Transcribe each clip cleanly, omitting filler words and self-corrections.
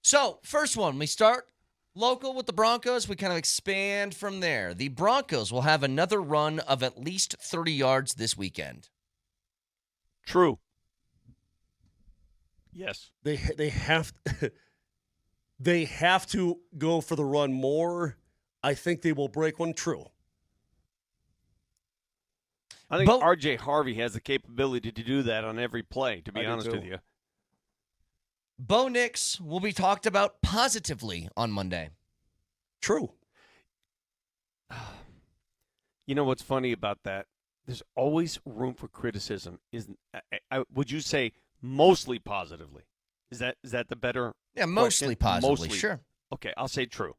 So, first one, we start local with the Broncos. We kind of expand from there. The Broncos will have another run of at least 30 yards this weekend. True. Yes. They have they have to go for the run more. I think they will break one. True. I think R.J. Harvey has the capability to do that on every play, to be honest with you. Bo Nix will be talked about positively on Monday. True. You know what's funny about that? There's always room for criticism. Would you say mostly positively? Is that the better? Yeah, mostly question? positively, Mostly. sure. Okay, I'll say true.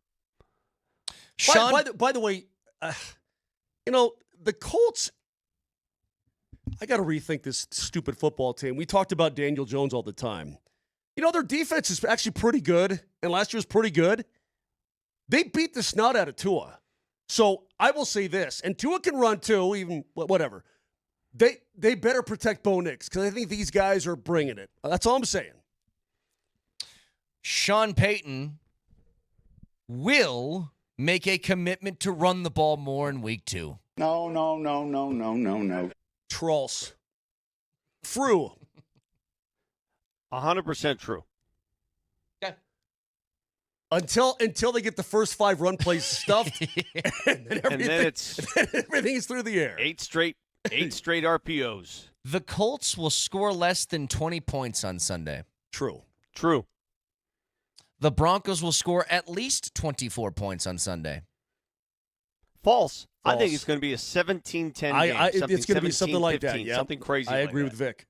Sean, By the way, the Colts, I got to rethink this stupid football team. We talked about Daniel Jones all the time. Their defense is actually pretty good, and last year was pretty good. They beat the snot out of Tua. So I will say this, and Tua can run too, even whatever. They better protect Bo Nix because I think these guys are bringing it. That's all I'm saying. Sean Payton will make a commitment to run the ball more in week 2. No. Trolls. Frew. 100% true. Okay. Until they get the first 5 run plays stuffed, and then everything is through the air. 8 straight RPOs. The Colts will score less than 20 points on Sunday. True. The Broncos will score at least 24 points on Sunday. False. I think it's going to be a 17-10 game. It's going to be something like that. Yeah, something crazy. I agree with Vic.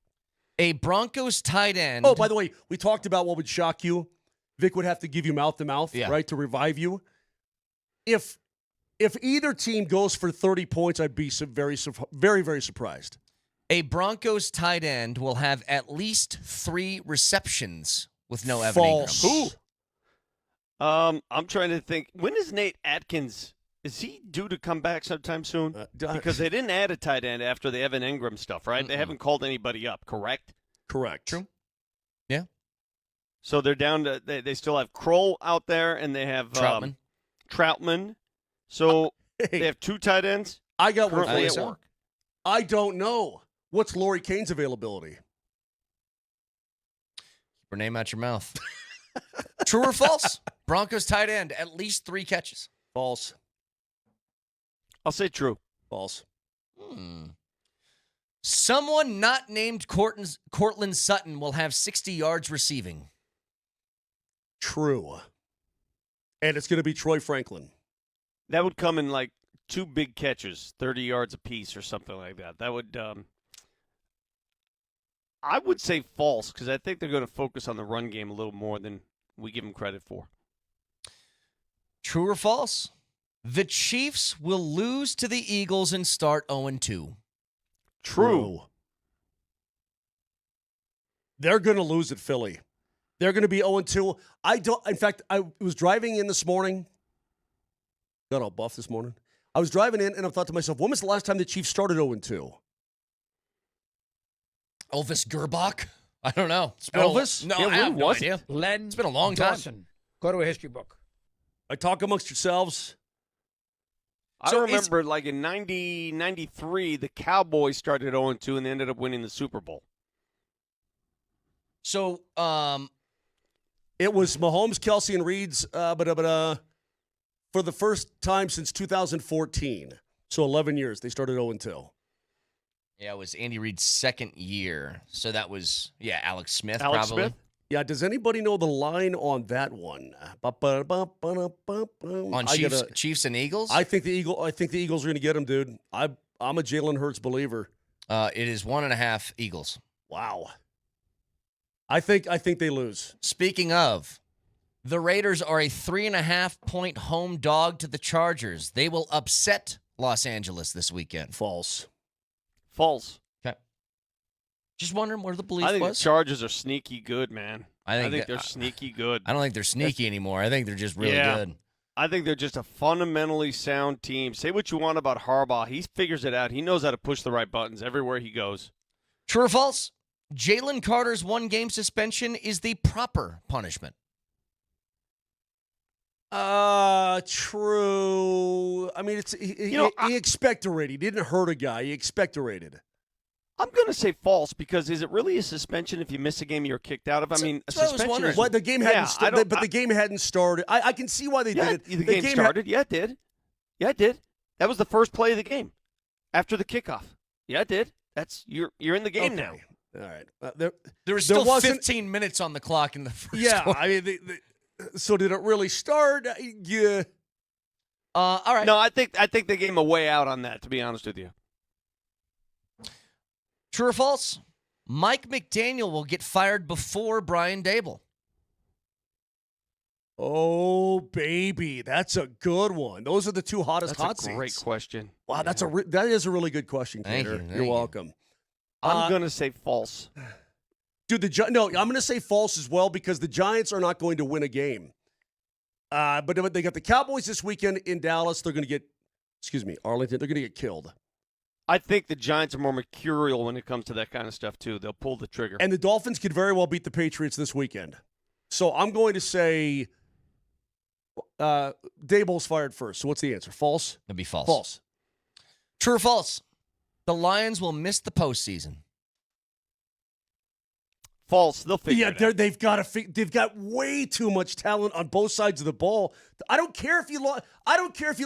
A Broncos tight end. Oh, by the way, we talked about what would shock you. Vic would have to give you mouth-to-mouth, right, to revive you. If either team goes for 30 points, I'd be very, very surprised. A Broncos tight end will have at least 3 receptions with no Evan Ingram. Who? I'm trying to think. When is Nate Atkins? Is he due to come back sometime soon? Because they didn't add a tight end after the Evan Ingram stuff, right? They haven't called anybody up, correct? Correct. True. Yeah. So they're down to they still have Kroll out there, and they have Troutman. So they have 2 tight ends. I got one for currently you. at work. I don't know. What's Lombardi Kane's availability? Keep her name out your mouth. True or false? Broncos tight end, at least 3 catches. False. I'll say true. False. Someone not named Cortland Sutton will have 60 yards receiving. True. And it's going to be Troy Franklin. That would come in like 2 big catches, 30 yards apiece or something like that. That would, I would say false because I think they're going to focus on the run game a little more than we give them credit for. True or false? The Chiefs will lose to the Eagles and start 0-2. True. They're going to lose at Philly. They're going to be 0-2. In fact, I was driving in this morning. Got all buff this morning. I was driving in and I thought to myself, when was the last time the Chiefs started 0-2? Elvis Gerbach? I don't know. Elvis? No, I have no idea. Len It's been a long time. Dawson. Go to a history book. Talk amongst yourselves. I remember like in 93, the Cowboys started 0-2 and they ended up winning the Super Bowl. So, it was Mahomes, Kelsey, and Reed's, for the first time since 2014. So 11 years, they started 0-2. yeah, it was Andy Reid's second year. So that was, Alex Smith Alex probably. Smith? Yeah, does anybody know the line on that one? On Chiefs and Eagles? I think the Eagles are going to get him, dude. I'm a Jalen Hurts believer. It is 1.5 Eagles. Wow. I think they lose. Speaking of, the Raiders are a 3.5-point home dog to the Chargers. They will upset Los Angeles this weekend. False. Okay. Just wondering where the belief I think was. the Chargers are sneaky good, man. I think they're sneaky good. I don't think they're sneaky anymore. I think they're just really good. I think they're just a fundamentally sound team. Say what you want about Harbaugh. He figures it out. He knows how to push the right buttons everywhere he goes. True or false? Jalen Carter's 1-game suspension is the proper punishment. True. I mean, he expectorated. He didn't hurt a guy. He expectorated. I'm going to say false because is it really a suspension if you miss a game you're kicked out of? I mean, a that's what I was suspension wondering. is... What the game hadn't started, but I- the game hadn't started. I can see why they yeah, did it. the game started. Yeah, it did. Yeah, it did. That was the first play of the game after the kickoff. Yeah, it did. You're in the game now. All right. There was still wasn't- 15 minutes on the clock in the first Yeah, quarter. I mean, so did it really start? Yeah. All right. No, I think they gave him a way out on that, to be honest with you. True or false? Mike McDaniel will get fired before Brian Dable. Oh, baby. That's a good one. Those are the two hottest hot That's a great seats. question. Wow, that is a really good question, Thank Cater. you, You're thank you. welcome. I'm going to say false. Dude, I'm going to say false as well because the Giants are not going to win a game. But they got the Cowboys this weekend in Dallas. They're going to get, Arlington. They're going to get killed. I think the Giants are more mercurial when it comes to that kind of stuff, too. They'll pull the trigger. And the Dolphins could very well beat the Patriots this weekend. So I'm going to say Dable's fired first. So what's the answer? False? That'd be false. False. True or false? The Lions will miss the postseason. False. They'll figure it out. They've got way too much talent on both sides of the ball. I don't care if you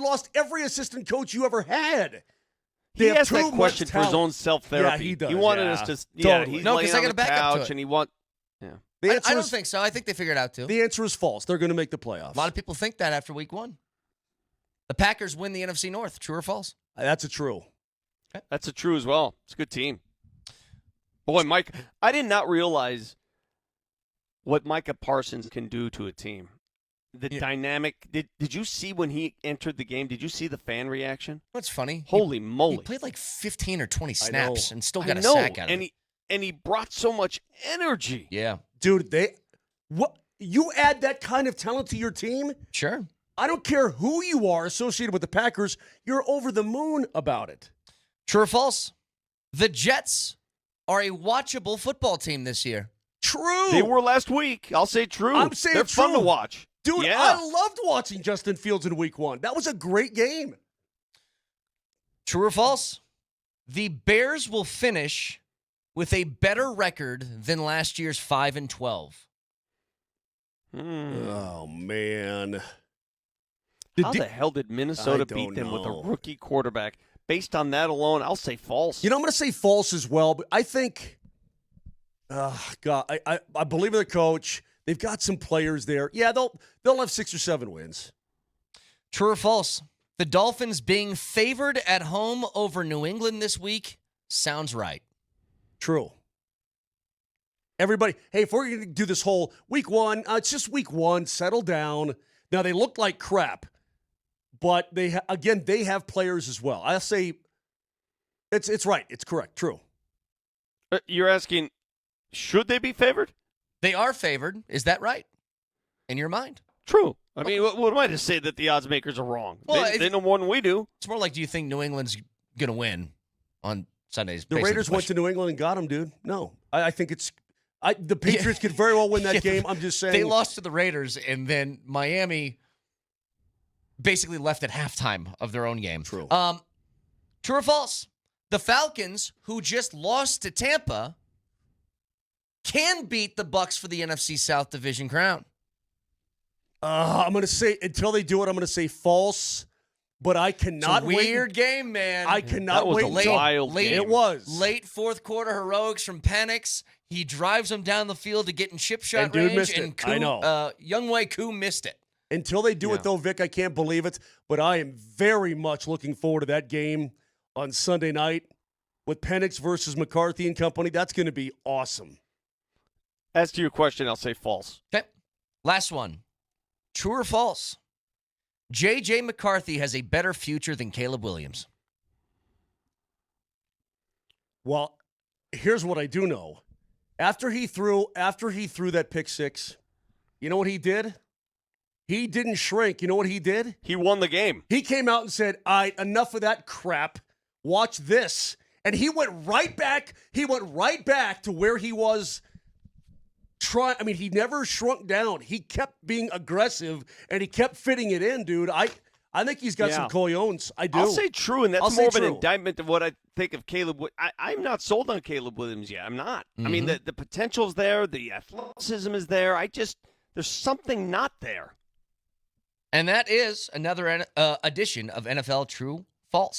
lost every assistant coach you ever had. He They have asked too that much question for his talent. own self-therapy. Yeah, he does. He wanted Yeah. us to, Totally. he's No, laying 'cause I on gotta the back up to couch it. and yeah. The I answer don't is think so. I think they figured it out, too. the answer is false. They're going to make the playoffs. A lot of people think that after week 1. The Packers win the NFC North. True or false? That's a true. That's a true as well. It's a good team. Boy, Mike, I did not realize what Micah Parsons can do to a team. The dynamic. Did you see when he entered the game? Did you see the fan reaction? What's funny? Holy moly. He played like 15 or 20 snaps and still got a I know. sack out of it. And he brought so much energy. Yeah. Dude, you add that kind of talent to your team? Sure. I don't care who you are associated with the Packers. You're over the moon about it. True or false? The Jets are a watchable football team this year. True. They were last week. I'll say true. I'm saying They're fun to true. watch. Dude, yeah. I loved watching Justin Fields in week 1. That was a great game. True or false? The Bears will finish with a better record than last year's 5-12. Oh, man. How the hell did Minnesota beat them with a rookie quarterback? Based on that alone, I'll say false. You know, I'm going to say false as well, but I think, God, I believe in the coach. They've got some players there. Yeah, they'll have 6 or 7 wins. True or false? The Dolphins being favored at home over New England this week sounds right. True. Everybody, hey, if we're going to do this whole week 1, it's just week 1, settle down. Now, they look like crap, but they have players as well. I'll say it's right. It's correct. True. You're asking, should they be favored? They are favored. Is that right? In your mind? True. I mean, what am I to say that the odds makers are wrong? Well, they know more than we do. It's more like, do you think New England's going to win on Sundays? The Raiders went to New England and got them, dude. No. I think the Patriots could very well win that game. I'm just saying. They lost to the Raiders, and then Miami basically left at halftime of their own game. True. True or false? The Falcons, who just lost to Tampa, can beat the Bucs for the NFC South Division crown. I'm going to say, until they do it, I'm going to say false. But I cannot it's a weird game, man. I cannot That was wait. a wild late, game. It was. Late fourth quarter heroics from Penix. He drives them down the field to get in chip shot And dude range. missed and it. I know. Younghoe Koo missed it. Until they do it, though, Vic, I can't believe it. But I am very much looking forward to that game on Sunday night with Penix versus McCarthy and company. That's going to be awesome. As to your question, I'll say false. Okay. Last one. True or false? J.J. McCarthy has a better future than Caleb Williams. Well, here's what I do know. After he threw that pick six, you know what he did? He didn't shrink. You know what he did? He won the game. He came out and said, all right, enough of that crap. Watch this. And he went right back. He went right back to where he was he never shrunk down. He kept being aggressive, and he kept fitting it in, dude. I think he's got some cojones. I do. I'll say true, and that's I'll more of say an true. indictment of what I think of Caleb. I'm not sold on Caleb Williams yet. I'm not. I mean, the potential's there. The athleticism is there. There's something not there. And that is another edition of NFL True False.